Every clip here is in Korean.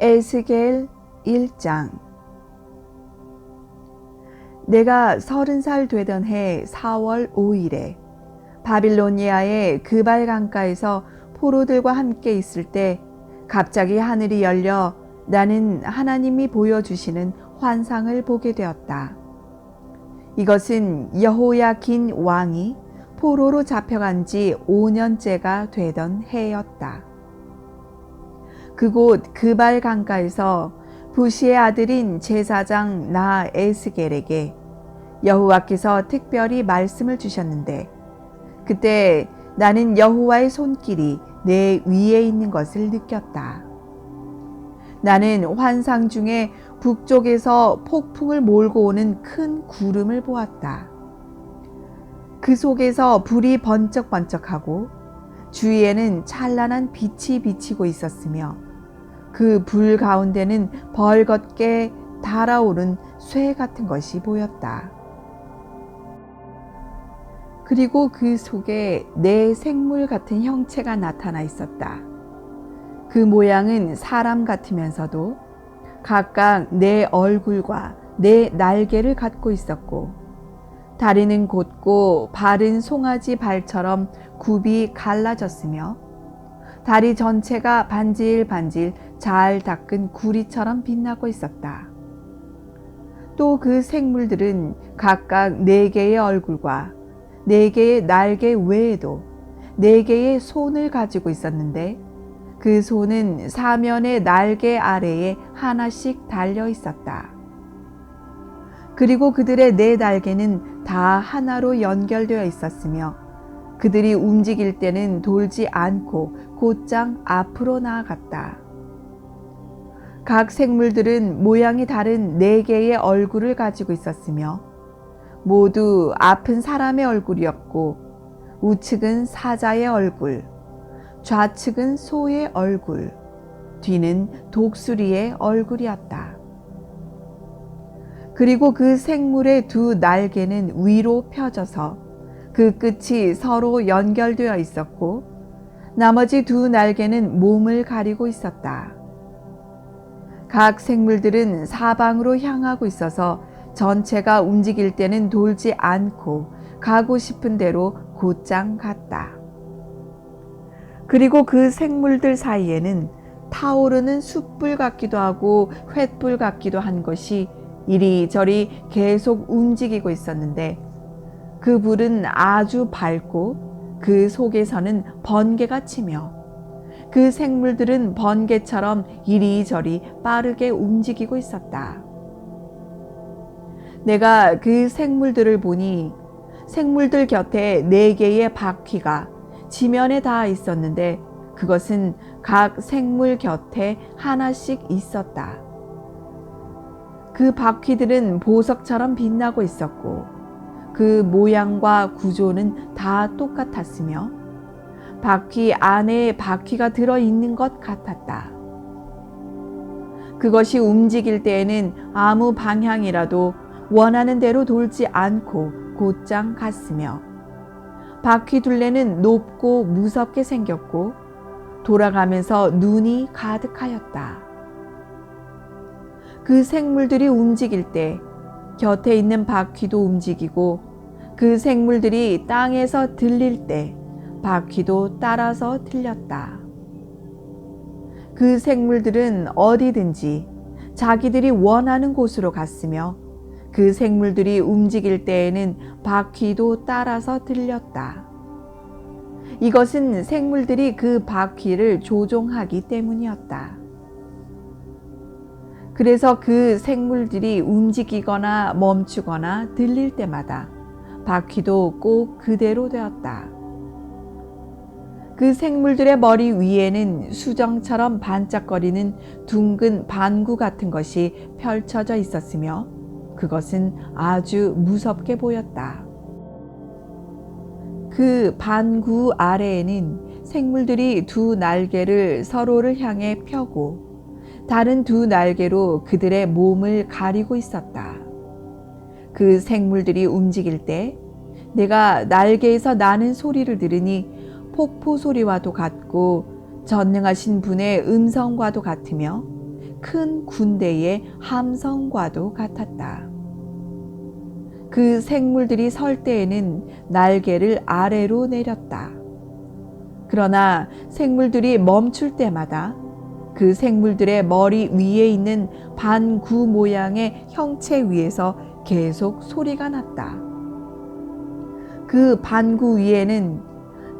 에스겔 1장. 내가 30살 되던 해 4월 5일에 바빌로니아의 그발 강가에서 포로들과 함께 있을 때 갑자기 하늘이 열려 나는 하나님이 보여주시는 환상을 보게 되었다. 이것은 여호야긴 왕이 포로로 잡혀간 지 5년째가 되던 해였다. 그곳 그발 강가에서 부시의 아들인 제사장 나 에스겔에게 여호와께서 특별히 말씀을 주셨는데, 그때 나는 여호와의 손길이 내 위에 있는 것을 느꼈다. 나는 환상 중에 북쪽에서 폭풍을 몰고 오는 큰 구름을 보았다. 그 속에서 불이 번쩍번쩍하고 주위에는 찬란한 빛이 비치고 있었으며, 그 불 가운데는 벌겋게 달아오른 쇠 같은 것이 보였다. 그리고 그 속에 네 생물 같은 형체가 나타나 있었다. 그 모양은 사람 같으면서도 각각 네 얼굴과 네 날개를 갖고 있었고, 다리는 곧고 발은 송아지 발처럼 굽이 갈라졌으며, 다리 전체가 반질반질 잘 닦은 구리처럼 빛나고 있었다. 또 그 생물들은 각각 4개의 얼굴과 4개의 날개 외에도 4개의 손을 가지고 있었는데, 그 손은 사면의 날개 아래에 하나씩 달려 있었다. 그리고 그들의 4 날개는 다 하나로 연결되어 있었으며, 그들이 움직일 때는 돌지 않고 곧장 앞으로 나아갔다. 각 생물들은 모양이 다른 4개의 얼굴을 가지고 있었으며, 모두 앞은 사람의 얼굴이었고, 우측은 사자의 얼굴, 좌측은 소의 얼굴, 뒤는 독수리의 얼굴이었다. 그리고 그 생물의 2 날개는 위로 펴져서 그 끝이 서로 연결되어 있었고, 나머지 2 날개는 몸을 가리고 있었다. 각 생물들은 사방으로 향하고 있어서 전체가 움직일 때는 돌지 않고 가고 싶은 대로 곧장 갔다. 그리고 그 생물들 사이에는 타오르는 숯불 같기도 하고 횃불 같기도 한 것이 이리저리 계속 움직이고 있었는데, 그 불은 아주 밝고 그 속에서는 번개가 치며, 그 생물들은 번개처럼 이리저리 빠르게 움직이고 있었다. 내가 그 생물들을 보니 생물들 곁에 4개의 바퀴가 지면에 닿아 있었는데, 그것은 각 생물 곁에 하나씩 있었다. 그 바퀴들은 보석처럼 빛나고 있었고, 그 모양과 구조는 다 똑같았으며, 바퀴 안에 바퀴가 들어있는 것 같았다. 그것이 움직일 때에는 아무 방향이라도 원하는 대로 돌지 않고 곧장 갔으며, 바퀴 둘레는 높고 무섭게 생겼고 돌아가면서 눈이 가득하였다. 그 생물들이 움직일 때 곁에 있는 바퀴도 움직이고, 그 생물들이 땅에서 들릴 때 바퀴도 따라서 들렸다. 그 생물들은 어디든지 자기들이 원하는 곳으로 갔으며, 그 생물들이 움직일 때에는 바퀴도 따라서 들렸다. 이것은 생물들이 그 바퀴를 조종하기 때문이었다. 그래서 그 생물들이 움직이거나 멈추거나 들릴 때마다 바퀴도 꼭 그대로 되었다. 그 생물들의 머리 위에는 수정처럼 반짝거리는 둥근 반구 같은 것이 펼쳐져 있었으며, 그것은 아주 무섭게 보였다. 그 반구 아래에는 생물들이 2 날개를 서로를 향해 펴고 다른 2 날개로 그들의 몸을 가리고 있었다. 그 생물들이 움직일 때 내가 날개에서 나는 소리를 들으니 폭포 소리와도 같고 전능하신 분의 음성과도 같으며, 큰 군대의 함성과도 같았다. 그 생물들이 설 때에는 날개를 아래로 내렸다. 그러나 생물들이 멈출 때마다 그 생물들의 머리 위에 있는 반구 모양의 형체 위에서 계속 소리가 났다. 그 반구 위에는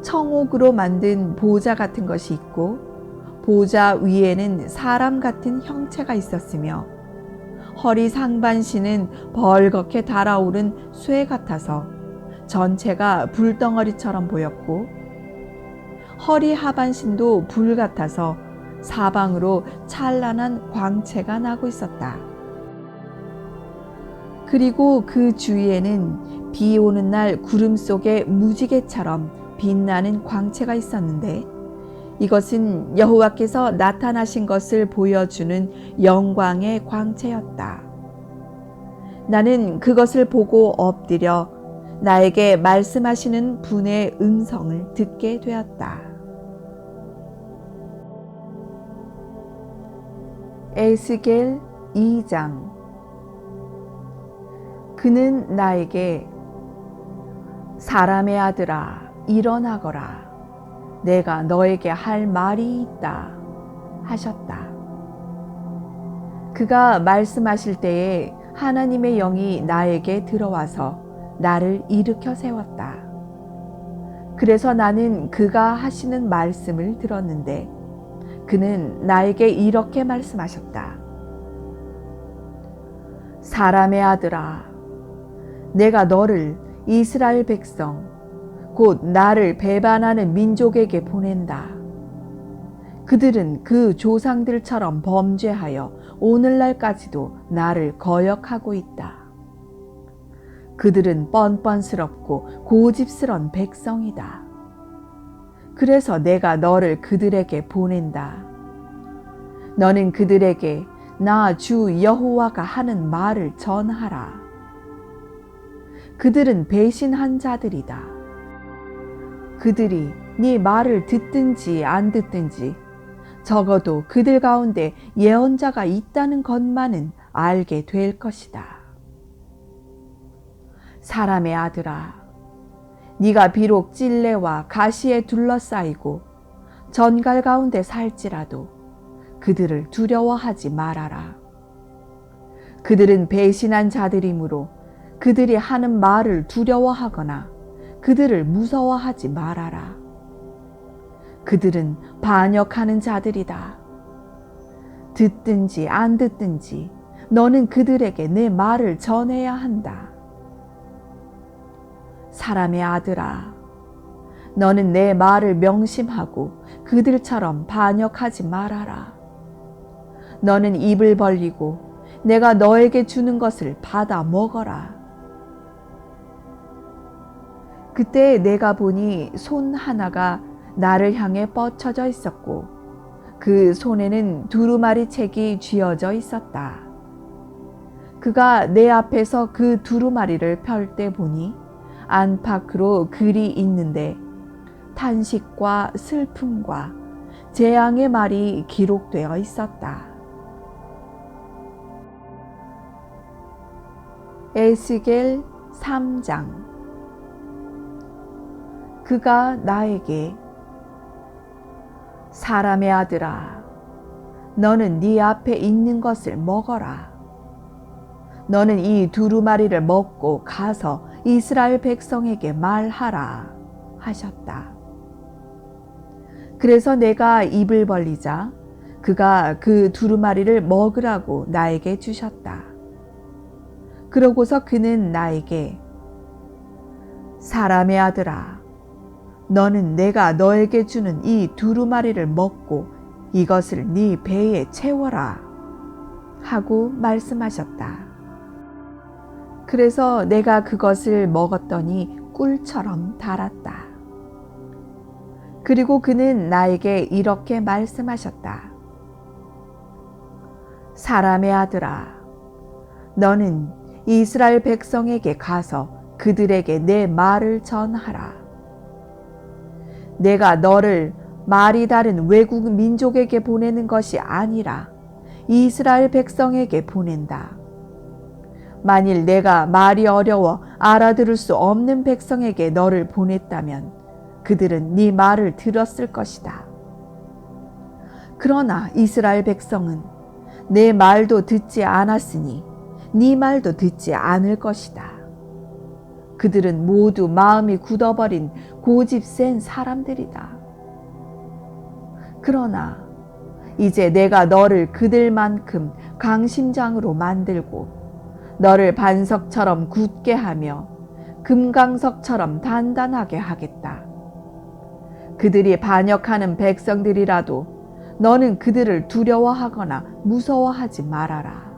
청옥으로 만든 보좌 같은 것이 있고 보좌 위에는 사람 같은 형체가 있었으며 허리 상반신은 벌겋게 달아오른 쇠 같아서 전체가 불덩어리처럼 보였고 허리 하반신도 불 같아서 사방으로 찬란한 광채가 나고 있었다. 그리고 그 주위에는 비 오는 날 구름 속에 무지개처럼 빛나는 광채가 있었는데 이것은 여호와께서 나타나신 것을 보여주는 영광의 광채였다. 나는 그것을 보고 엎드려 나에게 말씀하시는 분의 음성을 듣게 되었다. 에스겔 2장. 그는 나에게 사람의 아들아 일어나거라. 내가 너에게 할 말이 있다 하셨다. 그가 말씀하실 때에 하나님의 영이 나에게 들어와서 나를 일으켜 세웠다. 그래서 나는 그가 하시는 말씀을 들었는데 그는 나에게 이렇게 말씀하셨다. 사람의 아들아, 내가 너를 이스라엘 백성, 곧 나를 배반하는 민족에게 보낸다. 그들은 그 조상들처럼 범죄하여 오늘날까지도 나를 거역하고 있다. 그들은 뻔뻔스럽고 고집스런 백성이다. 그래서 내가 너를 그들에게 보낸다. 너는 그들에게 나 주 여호와가 하는 말을 전하라. 그들은 배신한 자들이다. 그들이 네 말을 듣든지 안 듣든지 적어도 그들 가운데 예언자가 있다는 것만은 알게 될 것이다. 사람의 아들아, 네가 비록 찔레와 가시에 둘러싸이고 전갈 가운데 살지라도 그들을 두려워하지 말아라. 그들은 배신한 자들이므로 그들이 하는 말을 두려워하거나 그들을 무서워하지 말아라. 그들은 반역하는 자들이다. 듣든지 안 듣든지 너는 그들에게 내 말을 전해야 한다. 사람의 아들아, 너는 내 말을 명심하고 그들처럼 반역하지 말아라. 너는 입을 벌리고 내가 너에게 주는 것을 받아 먹어라. 그때 내가 보니 손 하나가 나를 향해 뻗쳐져 있었고 그 손에는 두루마리 책이 쥐어져 있었다. 그가 내 앞에서 그 두루마리를 펼 때 보니 안팎으로 글이 있는데 탄식과 슬픔과 재앙의 말이 기록되어 있었다. 에스겔 3장. 그가 나에게 사람의 아들아, 너는 네 앞에 있는 것을 먹어라. 너는 이 두루마리를 먹고 가서 이스라엘 백성에게 말하라 하셨다. 그래서 내가 입을 벌리자 그가 그 두루마리를 먹으라고 나에게 주셨다. 그러고서 그는 나에게 사람의 아들아, 너는 내가 너에게 주는 이 두루마리를 먹고 이것을 네 배에 채워라 하고 말씀하셨다. 그래서 내가 그것을 먹었더니 꿀처럼 달았다. 그리고 그는 나에게 이렇게 말씀하셨다. 사람의 아들아, 너는 이스라엘 백성에게 가서 그들에게 내 말을 전하라. 내가 너를 말이 다른 외국 민족에게 보내는 것이 아니라 이스라엘 백성에게 보낸다. 만일 내가 말이 어려워 알아들을 수 없는 백성에게 너를 보냈다면 그들은 네 말을 들었을 것이다. 그러나 이스라엘 백성은 내 말도 듣지 않았으니 네 말도 듣지 않을 것이다. 그들은 모두 마음이 굳어버린 고집 센 사람들이다. 그러나 이제 내가 너를 그들만큼 강심장으로 만들고 너를 반석처럼 굳게 하며 금강석처럼 단단하게 하겠다. 그들이 반역하는 백성들이라도 너는 그들을 두려워하거나 무서워하지 말아라.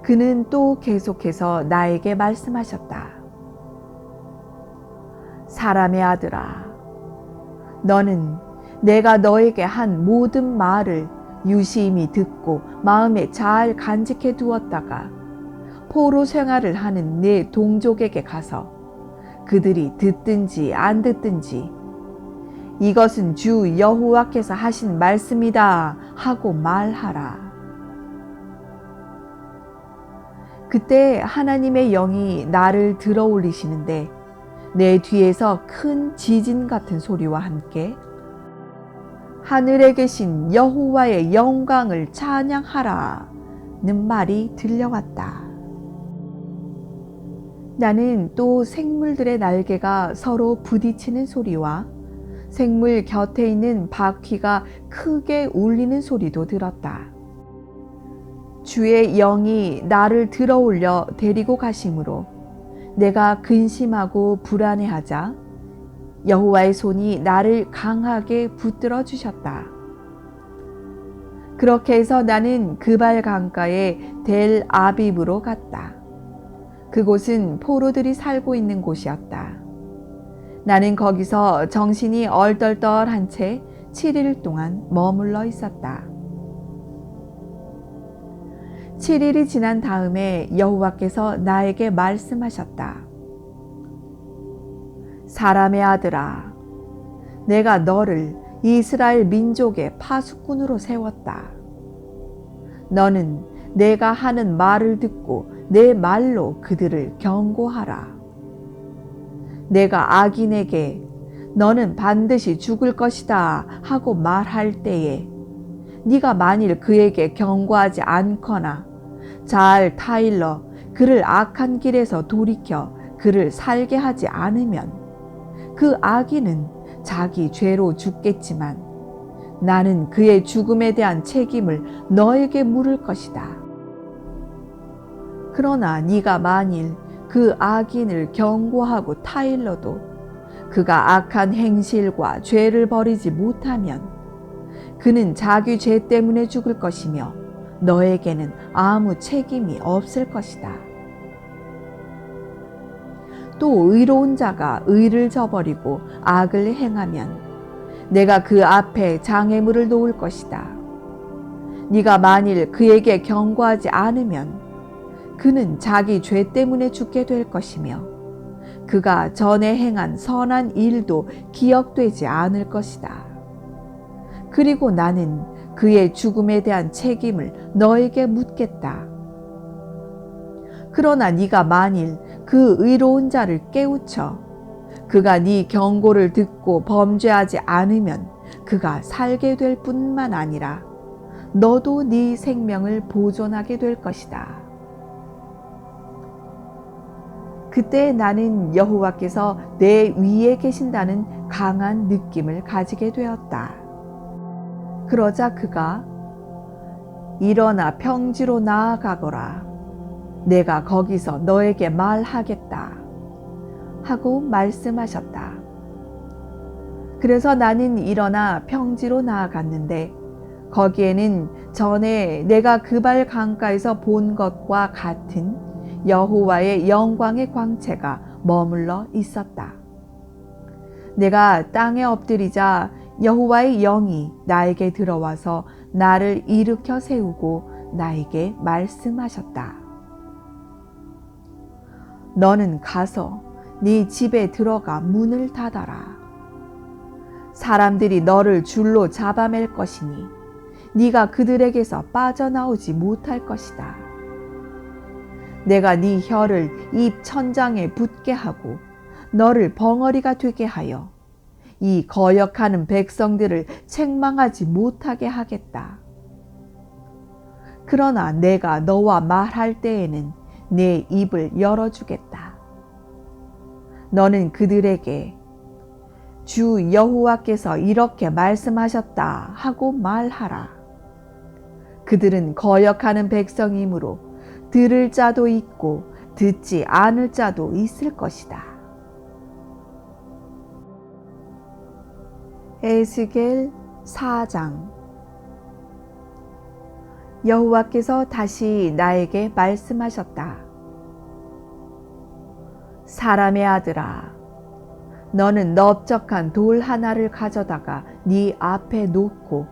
그는 또 계속해서 나에게 말씀하셨다. 사람의 아들아, 너는 내가 너에게 한 모든 말을 유심히 듣고 마음에 잘 간직해 두었다가 포로 생활을 하는 내 동족에게 가서 그들이 듣든지 안 듣든지 이것은 주 여호와께서 하신 말씀이다 하고 말하라. 그때 하나님의 영이 나를 들어 올리시는데 내 뒤에서 큰 지진 같은 소리와 함께 하늘에 계신 여호와의 영광을 찬양하라 는 말이 들려왔다. 나는 또 생물들의 날개가 서로 부딪히는 소리와 생물 곁에 있는 바퀴가 크게 울리는 소리도 들었다. 주의 영이 나를 들어 올려 데리고 가심으로 내가 근심하고 불안해하자 여호와의 손이 나를 강하게 붙들어 주셨다. 그렇게 해서 나는 그발 강가의 델 아빕으로 갔다. 그곳은 포로들이 살고 있는 곳이었다. 나는 거기서 정신이 얼떨떨한 채 7일 동안 머물러 있었다. 7일이 지난 다음에 여호와께서 나에게 말씀하셨다. 사람의 아들아, 내가 너를 이스라엘 민족의 파수꾼으로 세웠다. 너는 내가 하는 말을 듣고 내 말로 그들을 경고하라. 내가 악인에게 너는 반드시 죽을 것이다 하고 말할 때에 네가 만일 그에게 경고하지 않거나 잘 타일러 그를 악한 길에서 돌이켜 그를 살게 하지 않으면 그 악인은 자기 죄로 죽겠지만 나는 그의 죽음에 대한 책임을 너에게 물을 것이다. 그러나 네가 만일 그 악인을 경고하고 타일러도 그가 악한 행실과 죄를 버리지 못하면 그는 자기 죄 때문에 죽을 것이며 너에게는 아무 책임이 없을 것이다. 또 의로운 자가 의를 저버리고 악을 행하면 내가 그 앞에 장애물을 놓을 것이다. 네가 만일 그에게 경고하지 않으면 그는 자기 죄 때문에 죽게 될 것이며 그가 전에 행한 선한 일도 기억되지 않을 것이다. 그리고 나는 그의 죽음에 대한 책임을 너에게 묻겠다. 그러나 네가 만일 그 의로운 자를 깨우쳐 그가 네 경고를 듣고 범죄하지 않으면 그가 살게 될 뿐만 아니라 너도 네 생명을 보존하게 될 것이다. 그때 나는 여호와께서 내 위에 계신다는 강한 느낌을 가지게 되었다. 그러자 그가 일어나 평지로 나아가거라. 내가 거기서 너에게 말하겠다. 하고 말씀하셨다. 그래서 나는 일어나 평지로 나아갔는데 거기에는 전에 내가 그발 강가에서 본 것과 같은 여호와의 영광의 광채가 머물러 있었다. 내가 땅에 엎드리자 여호와의 영이 나에게 들어와서 나를 일으켜 세우고 나에게 말씀하셨다. 너는 가서 네 집에 들어가 문을 닫아라. 사람들이 너를 줄로 잡아맬 것이니 네가 그들에게서 빠져나오지 못할 것이다. 내가 네 혀를 입 천장에 붙게 하고 너를 벙어리가 되게 하여 이 거역하는 백성들을 책망하지 못하게 하겠다. 그러나 내가 너와 말할 때에는 내 입을 열어주겠다. 너는 그들에게 주 여호와께서 이렇게 말씀하셨다 하고 말하라. 그들은 거역하는 백성이므로 들을 자도 있고 듣지 않을 자도 있을 것이다. 에스겔 4장. 여호와께서 다시 나에게 말씀하셨다. 사람의 아들아, 너는 넓적한 돌 하나를 가져다가 네 앞에 놓고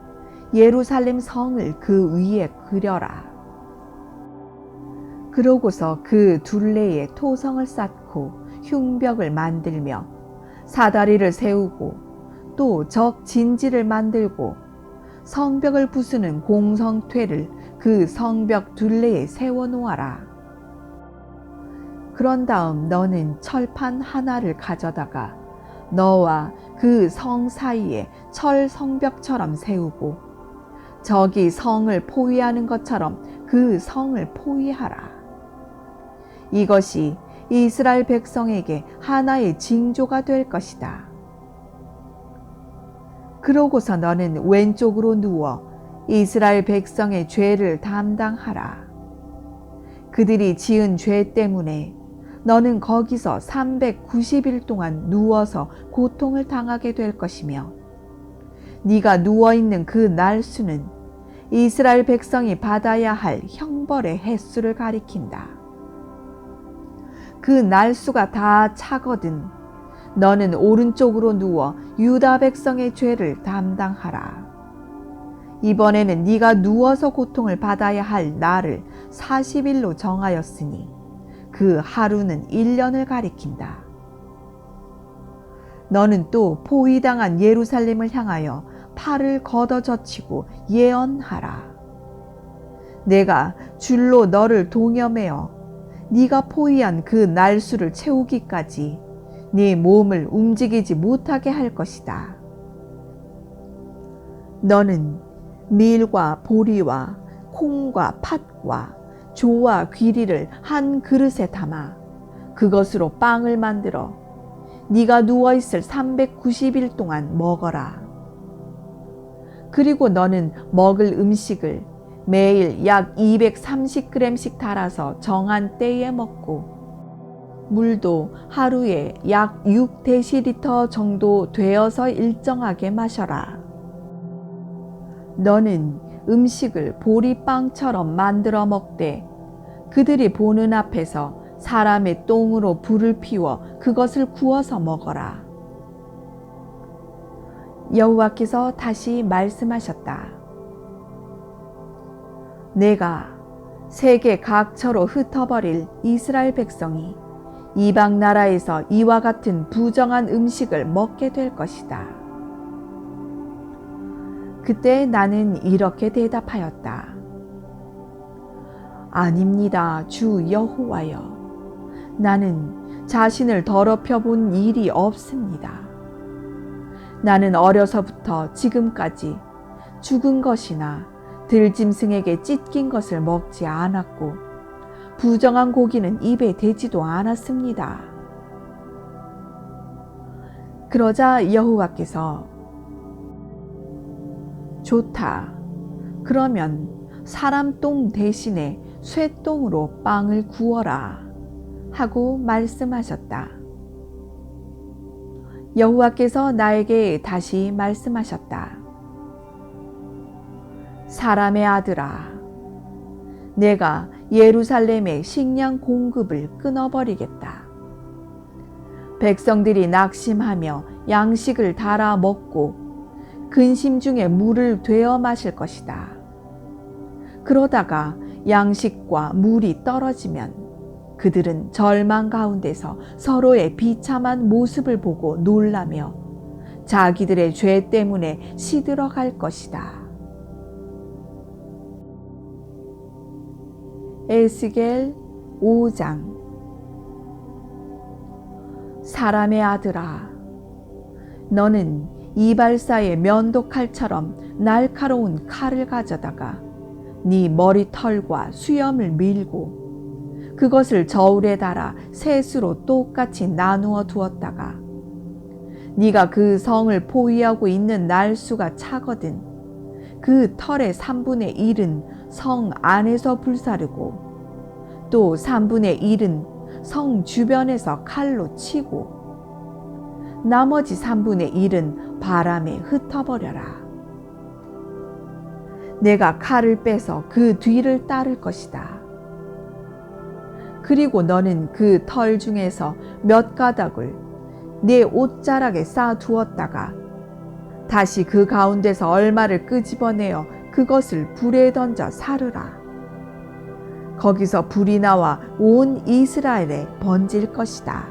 예루살렘 성을 그 위에 그려라. 그러고서 그 둘레에 토성을 쌓고 흉벽을 만들며 사다리를 세우고 또 적 진지를 만들고 성벽을 부수는 공성퇴를 그 성벽 둘레에 세워 놓아라. 그런 다음 너는 철판 하나를 가져다가 너와 그 성 사이에 철 성벽처럼 세우고 적이 성을 포위하는 것처럼 그 성을 포위하라. 이것이 이스라엘 백성에게 하나의 징조가 될 것이다. 그러고서 너는 왼쪽으로 누워 이스라엘 백성의 죄를 담당하라. 그들이 지은 죄 때문에 너는 거기서 390일 동안 누워서 고통을 당하게 될 것이며 네가 누워있는 그 날수는 이스라엘 백성이 받아야 할 형벌의 횟수를 가리킨다. 그 날수가 다 차거든 너는 오른쪽으로 누워 유다 백성의 죄를 담당하라. 이번에는 네가 누워서 고통을 받아야 할 날을 40일로 정하였으니 그 하루는 1년을 가리킨다. 너는 또 포위당한 예루살렘을 향하여 팔을 걷어젖히고 예언하라. 내가 줄로 너를 동여매어 네가 포위한 그 날수를 채우기까지 네 몸을 움직이지 못하게 할 것이다. 너는 밀과 보리와 콩과 팥과 조와 귀리를 한 그릇에 담아 그것으로 빵을 만들어 네가 누워있을 390일 동안 먹어라. 그리고 너는 먹을 음식을 매일 약 230g씩 달아서 정한 때에 먹고 물도 하루에 약 6데시리터 정도 되어서 일정하게 마셔라. 너는 음식을 보리빵처럼 만들어 먹되 그들이 보는 앞에서 사람의 똥으로 불을 피워 그것을 구워서 먹어라. 여호와께서 다시 말씀하셨다. 내가 세계 각처로 흩어버릴 이스라엘 백성이 이방 나라에서 이와 같은 부정한 음식을 먹게 될 것이다. 그때 나는 이렇게 대답하였다. 아닙니다, 주 여호와여. 나는 자신을 더럽혀 본 일이 없습니다. 나는 어려서부터 지금까지 죽은 것이나 들짐승에게 찢긴 것을 먹지 않았고 부정한 고기는 입에 대지도 않았습니다. 그러자 여호와께서 좋다. 그러면 사람 똥 대신에 쇠똥으로 빵을 구워라 하고 말씀하셨다. 여호와께서 나에게 다시 말씀하셨다. 사람의 아들아, 내가 예루살렘의 식량 공급을 끊어버리겠다. 백성들이 낙심하며 양식을 달아 먹고 근심 중에 물을 되어 마실 것이다. 그러다가 양식과 물이 떨어지면 그들은 절망 가운데서 서로의 비참한 모습을 보고 놀라며 자기들의 죄 때문에 시들어 갈 것이다. 에스겔 5장. 사람의 아들아, 너는 이발사의 면도칼처럼 날카로운 칼을 가져다가 네 머리털과 수염을 밀고 그것을 저울에 달아 셋으로 똑같이 나누어 두었다가 네가 그 성을 포위하고 있는 날수가 차거든 그 털의 3분의 1은 성 안에서 불사르고 또 3분의 1은 성 주변에서 칼로 치고 나머지 3분의 1은 바람에 흩어버려라. 내가 칼을 빼서 그 뒤를 따를 것이다. 그리고 너는 그 털 중에서 몇 가닥을 네 옷자락에 쌓아 두었다가 다시 그 가운데서 얼마를 끄집어내어 그것을 불에 던져 사르라. 거기서 불이 나와 온 이스라엘에 번질 것이다.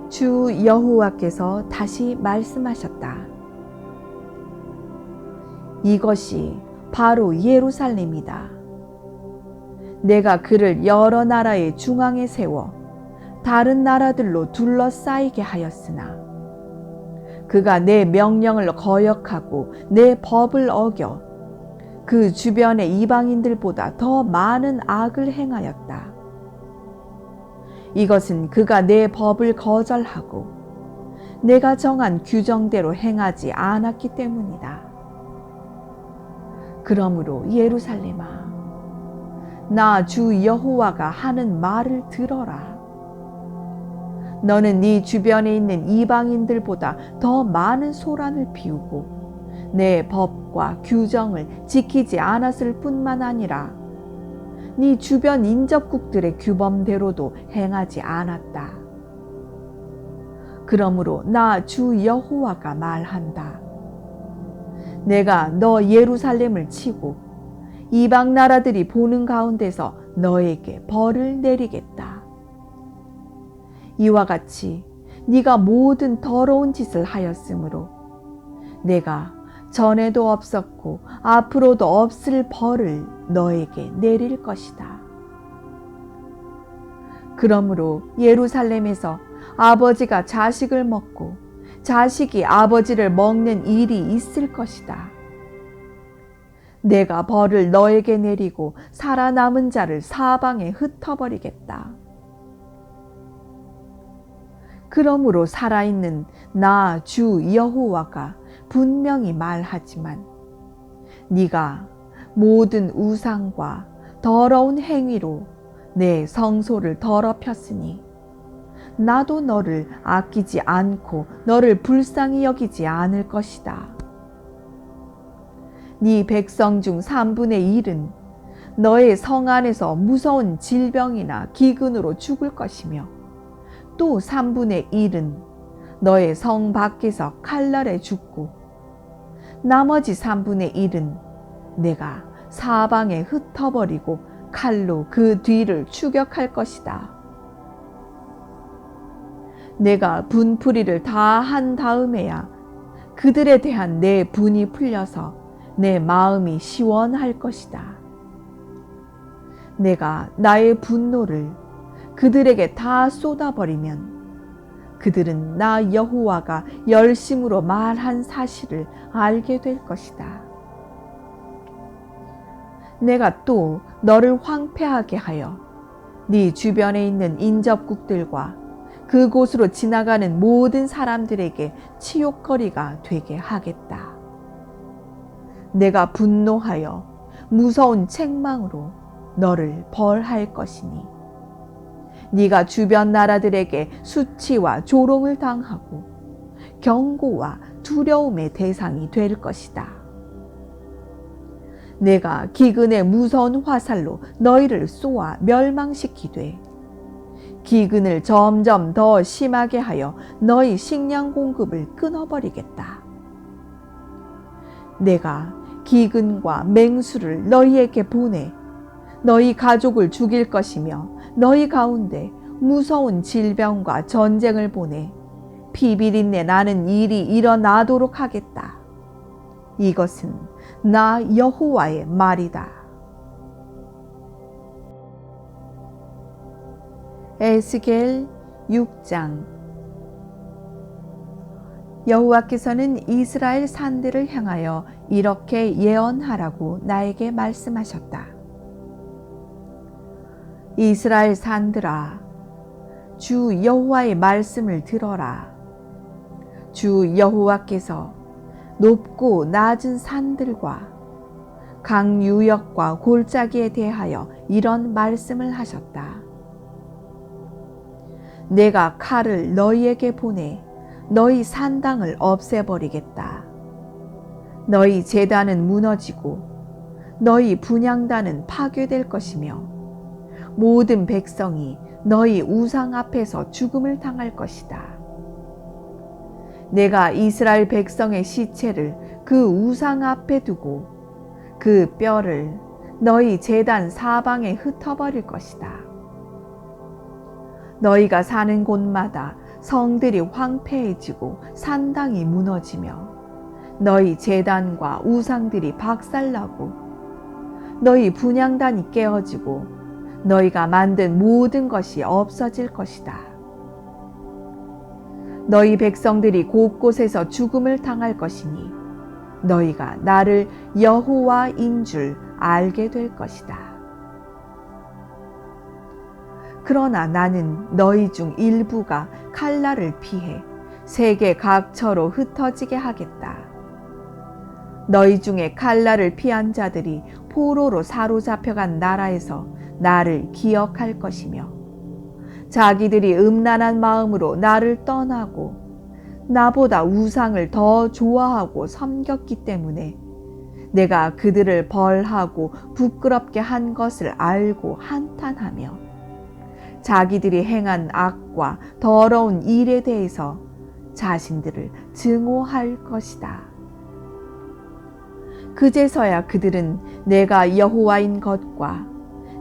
주 여호와께서 다시 말씀하셨다. 이것이 바로 예루살렘이다. 내가 그를 여러 나라의 중앙에 세워 다른 나라들로 둘러싸이게 하였으나 그가 내 명령을 거역하고 내 법을 어겨 그 주변의 이방인들보다 더 많은 악을 행하였다. 이것은 그가 내 법을 거절하고 내가 정한 규정대로 행하지 않았기 때문이다. 그러므로 예루살렘아, 나 주 여호와가 하는 말을 들어라. 너는 네 주변에 있는 이방인들보다 더 많은 소란을 피우고 내 법과 규정을 지키지 않았을 뿐만 아니라 네 주변 인접국들의 규범대로도 행하지 않았다. 그러므로 나 주 여호와가 말한다. 내가 너 예루살렘을 치고 이방 나라들이 보는 가운데서 너에게 벌을 내리겠다. 이와 같이 네가 모든 더러운 짓을 하였으므로 내가 전에도 없었고 앞으로도 없을 벌을 너에게 내릴 것이다. 그러므로 예루살렘에서 아버지가 자식을 먹고 자식이 아버지를 먹는 일이 있을 것이다. 내가 벌을 너에게 내리고 살아남은 자를 사방에 흩어버리겠다. 그러므로 살아있는 나 주 여호와가 분명히 말하지만 네가 모든 우상과 더러운 행위로 내 성소를 더럽혔으니 나도 너를 아끼지 않고 너를 불쌍히 여기지 않을 것이다. 네 백성 중 3분의 1은 너의 성 안에서 무서운 질병이나 기근으로 죽을 것이며 또 3분의 1은 너의 성 밖에서 칼날에 죽고 나머지 3분의 1은 내가 사방에 흩어버리고 칼로 그 뒤를 추격할 것이다. 내가 분풀이를 다 한 다음에야 그들에 대한 내 분이 풀려서 내 마음이 시원할 것이다. 내가 나의 분노를 그들에게 다 쏟아버리면 그들은 나 여호와가 열심으로 말한 사실을 알게 될 것이다. 내가 또 너를 황폐하게 하여 네 주변에 있는 인접국들과 그곳으로 지나가는 모든 사람들에게 치욕거리가 되게 하겠다. 내가 분노하여 무서운 책망으로 너를 벌할 것이니 네가 주변 나라들에게 수치와 조롱을 당하고 경고와 두려움의 대상이 될 것이다. 내가 기근의 무서운 화살로 너희를 쏘아 멸망시키되 기근을 점점 더 심하게 하여 너희 식량 공급을 끊어버리겠다. 내가 기근과 맹수를 너희에게 보내 너희 가족을 죽일 것이며 너희 가운데 무서운 질병과 전쟁을 보내 피비린내 나는 일이 일어나도록 하겠다. 이것은 나 여호와의 말이다. 에스겔 6장. 여호와께서는 이스라엘 산들을 향하여 이렇게 예언하라고 나에게 말씀하셨다. 이스라엘 산들아, 주 여호와의 말씀을 들어라. 주 여호와께서 높고 낮은 산들과 강유역과 골짜기에 대하여 이런 말씀을 하셨다. 내가 칼을 너희에게 보내 너희 산당을 없애버리겠다. 너희 제단은 무너지고 너희 분향단은 파괴될 것이며 모든 백성이 너희 우상 앞에서 죽음을 당할 것이다. 내가 이스라엘 백성의 시체를 그 우상 앞에 두고 그 뼈를 너희 제단 사방에 흩어버릴 것이다. 너희가 사는 곳마다 성들이 황폐해지고 산당이 무너지며 너희 제단과 우상들이 박살나고 너희 분향단이 깨어지고 너희가 만든 모든 것이 없어질 것이다. 너희 백성들이 곳곳에서 죽음을 당할 것이니 너희가 나를 여호와인 줄 알게 될 것이다. 그러나 나는 너희 중 일부가 칼날을 피해 세계 각처로 흩어지게 하겠다. 너희 중에 칼날을 피한 자들이 포로로 사로잡혀간 나라에서 나를 기억할 것이며 자기들이 음란한 마음으로 나를 떠나고 나보다 우상을 더 좋아하고 섬겼기 때문에 내가 그들을 벌하고 부끄럽게 한 것을 알고 한탄하며 자기들이 행한 악과 더러운 일에 대해서 자신들을 증오할 것이다. 그제서야 그들은 내가 여호와인 것과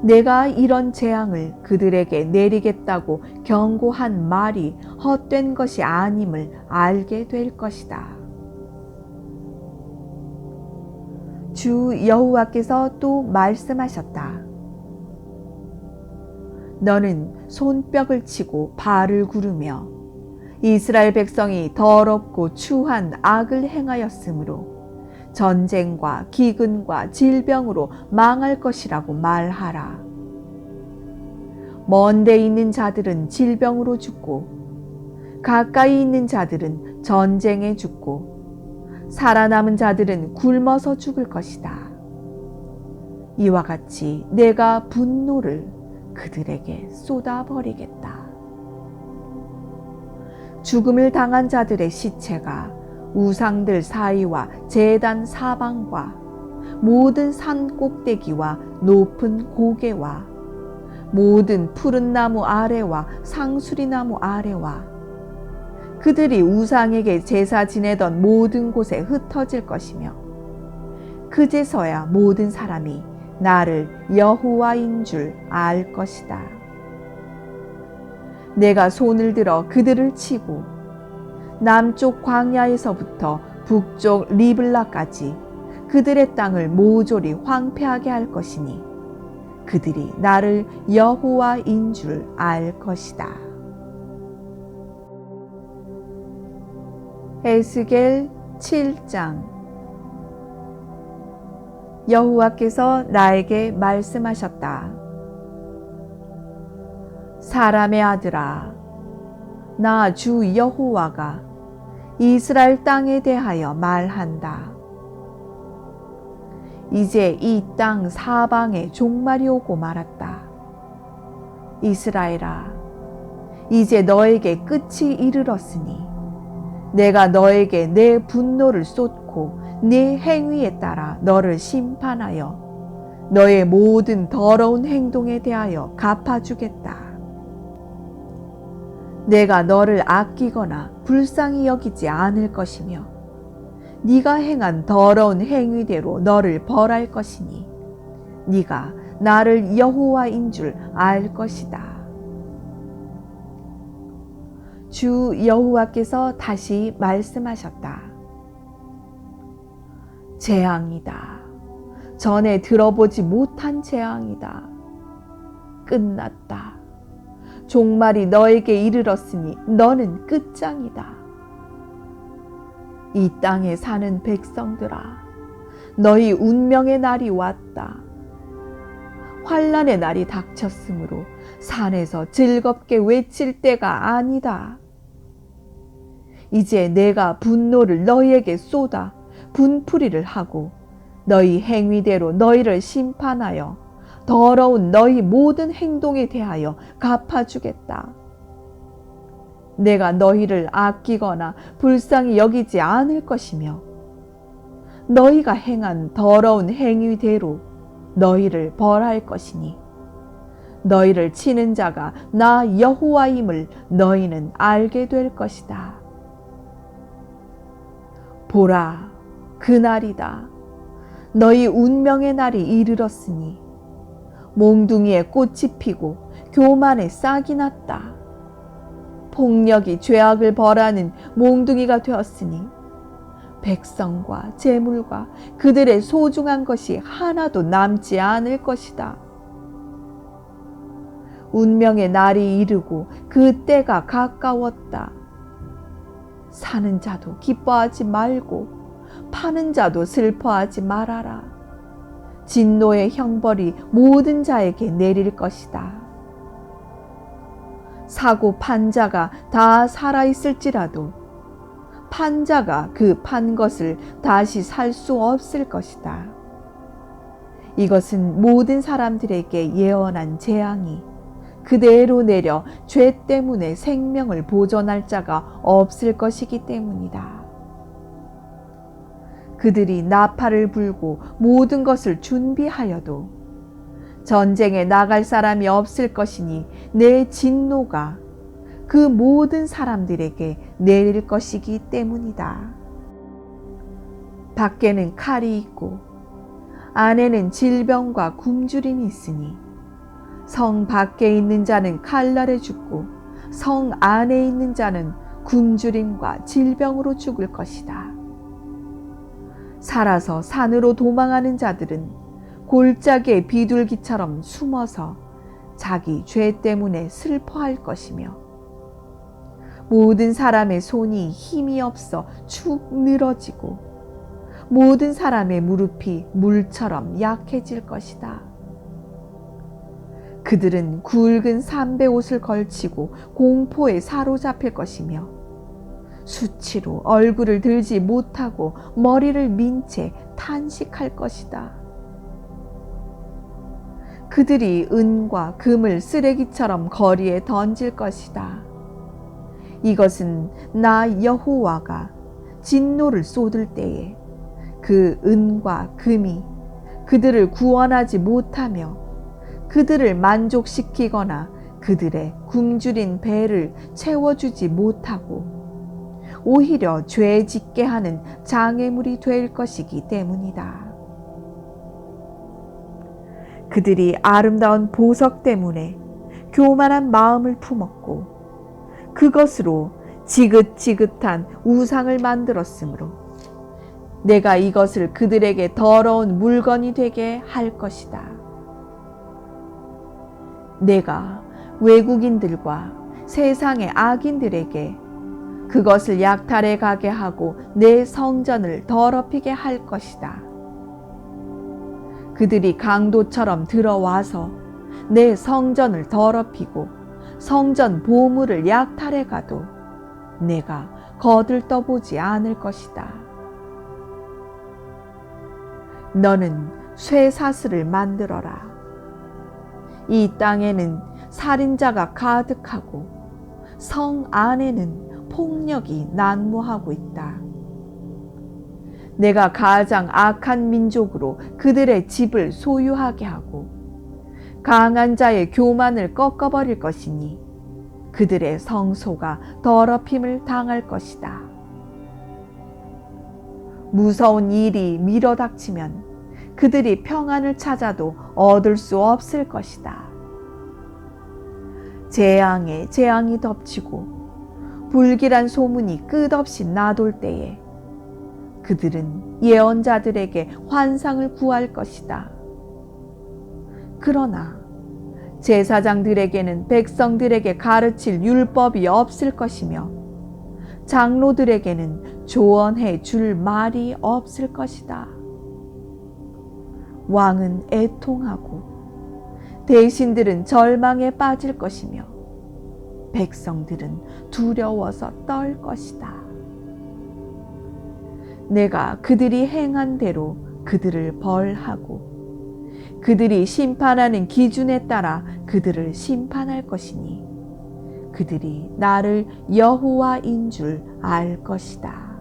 내가 이런 재앙을 그들에게 내리겠다고 경고한 말이 헛된 것이 아님을 알게 될 것이다. 주 여호와께서 또 말씀하셨다. 너는 손뼉을 치고 발을 구르며 이스라엘 백성이 더럽고 추한 악을 행하였으므로 전쟁과 기근과 질병으로 망할 것이라고 말하라. 먼 데 있는 자들은 질병으로 죽고 가까이 있는 자들은 전쟁에 죽고 살아남은 자들은 굶어서 죽을 것이다. 이와 같이 내가 분노를 그들에게 쏟아버리겠다. 죽음을 당한 자들의 시체가 우상들 사이와 제단 사방과 모든 산 꼭대기와 높은 고개와 모든 푸른 나무 아래와 상수리 나무 아래와 그들이 우상에게 제사 지내던 모든 곳에 흩어질 것이며 그제서야 모든 사람이 나를 여호와인 줄 알 것이다. 내가 손을 들어 그들을 치고 남쪽 광야에서부터 북쪽 리블라까지 그들의 땅을 모조리 황폐하게 할 것이니 그들이 나를 여호와인 줄 알 것이다. 에스겔 7장. 여호와께서 나에게 말씀하셨다. 사람의 아들아, 나 주 여호와가 이스라엘 땅에 대하여 말한다. 이제 이 땅 사방에 종말이 오고 말았다. 이스라엘아, 이제 너에게 끝이 이르렀으니 내가 너에게 내 분노를 쏟고 네 행위에 따라 너를 심판하여 너의 모든 더러운 행동에 대하여 갚아주겠다. 내가 너를 아끼거나 불쌍히 여기지 않을 것이며 네가 행한 더러운 행위대로 너를 벌할 것이니 네가 나를 여호와인 줄 알 것이다. 주 여호와께서 다시 말씀하셨다. 재앙이다. 전에 들어보지 못한 재앙이다. 끝났다. 종말이 너에게 이르렀으니 너는 끝장이다. 이 땅에 사는 백성들아, 너희 운명의 날이 왔다. 환난의 날이 닥쳤으므로 산에서 즐겁게 외칠 때가 아니다. 이제 내가 분노를 너희에게 쏟아 분풀이를 하고 너희 행위대로 너희를 심판하여 더러운 너희 모든 행동에 대하여 갚아주겠다. 내가 너희를 아끼거나 불쌍히 여기지 않을 것이며 너희가 행한 더러운 행위대로 너희를 벌할 것이니 너희를 치는 자가 나 여호와임을 너희는 알게 될 것이다. 보라, 그날이다. 너희 운명의 날이 이르렀으니 몽둥이에 꽃이 피고 교만에 싹이 났다. 폭력이 죄악을 벌하는 몽둥이가 되었으니 백성과 재물과 그들의 소중한 것이 하나도 남지 않을 것이다. 운명의 날이 이르고 그 때가 가까웠다. 사는 자도 기뻐하지 말고 파는 자도 슬퍼하지 말아라. 진노의 형벌이 모든 자에게 내릴 것이다. 사고 판 자가 다 살아있을지라도 판 자가 그 판 것을 다시 살 수 없을 것이다. 이것은 모든 사람들에게 예언한 재앙이 그대로 내려 죄 때문에 생명을 보존할 자가 없을 것이기 때문이다. 그들이 나팔을 불고 모든 것을 준비하여도 전쟁에 나갈 사람이 없을 것이니 내 진노가 그 모든 사람들에게 내릴 것이기 때문이다. 밖에는 칼이 있고 안에는 질병과 굶주림이 있으니 성 밖에 있는 자는 칼날에 죽고 성 안에 있는 자는 굶주림과 질병으로 죽을 것이다. 살아서 산으로 도망하는 자들은 골짜기의 비둘기처럼 숨어서 자기 죄 때문에 슬퍼할 것이며 모든 사람의 손이 힘이 없어 축 늘어지고 모든 사람의 무릎이 물처럼 약해질 것이다. 그들은 굵은 삼배 옷을 걸치고 공포에 사로잡힐 것이며 수치로 얼굴을 들지 못하고 머리를 민 채 탄식할 것이다. 그들이 은과 금을 쓰레기처럼 거리에 던질 것이다. 이것은 나 여호와가 진노를 쏟을 때에 그 은과 금이 그들을 구원하지 못하며 그들을 만족시키거나 그들의 굶주린 배를 채워주지 못하고 오히려 죄 짓게 하는 장애물이 될 것이기 때문이다. 그들이 아름다운 보석 때문에 교만한 마음을 품었고 그것으로 지긋지긋한 우상을 만들었으므로 내가 이것을 그들에게 더러운 물건이 되게 할 것이다. 내가 외국인들과 세상의 악인들에게 그것을 약탈해 가게 하고 내 성전을 더럽히게 할 것이다. 그들이 강도처럼 들어와서 내 성전을 더럽히고 성전 보물을 약탈해 가도 내가 거들떠보지 않을 것이다. 너는 쇠사슬을 만들어라. 이 땅에는 살인자가 가득하고 성 안에는 폭력이 난무하고 있다. 내가 가장 악한 민족으로 그들의 집을 소유하게 하고 강한 자의 교만을 꺾어버릴 것이니 그들의 성소가 더럽힘을 당할 것이다. 무서운 일이 밀어닥치면 그들이 평안을 찾아도 얻을 수 없을 것이다. 재앙에 재앙이 덮치고 불길한 소문이 끝없이 나돌 때에 그들은 예언자들에게 환상을 구할 것이다. 그러나 제사장들에게는 백성들에게 가르칠 율법이 없을 것이며 장로들에게는 조언해 줄 말이 없을 것이다. 왕은 애통하고 대신들은 절망에 빠질 것이며 백성들은 두려워서 떨 것이다. 내가 그들이 행한 대로 그들을 벌하고 그들이 심판하는 기준에 따라 그들을 심판할 것이니 그들이 나를 여호와인 줄 알 것이다.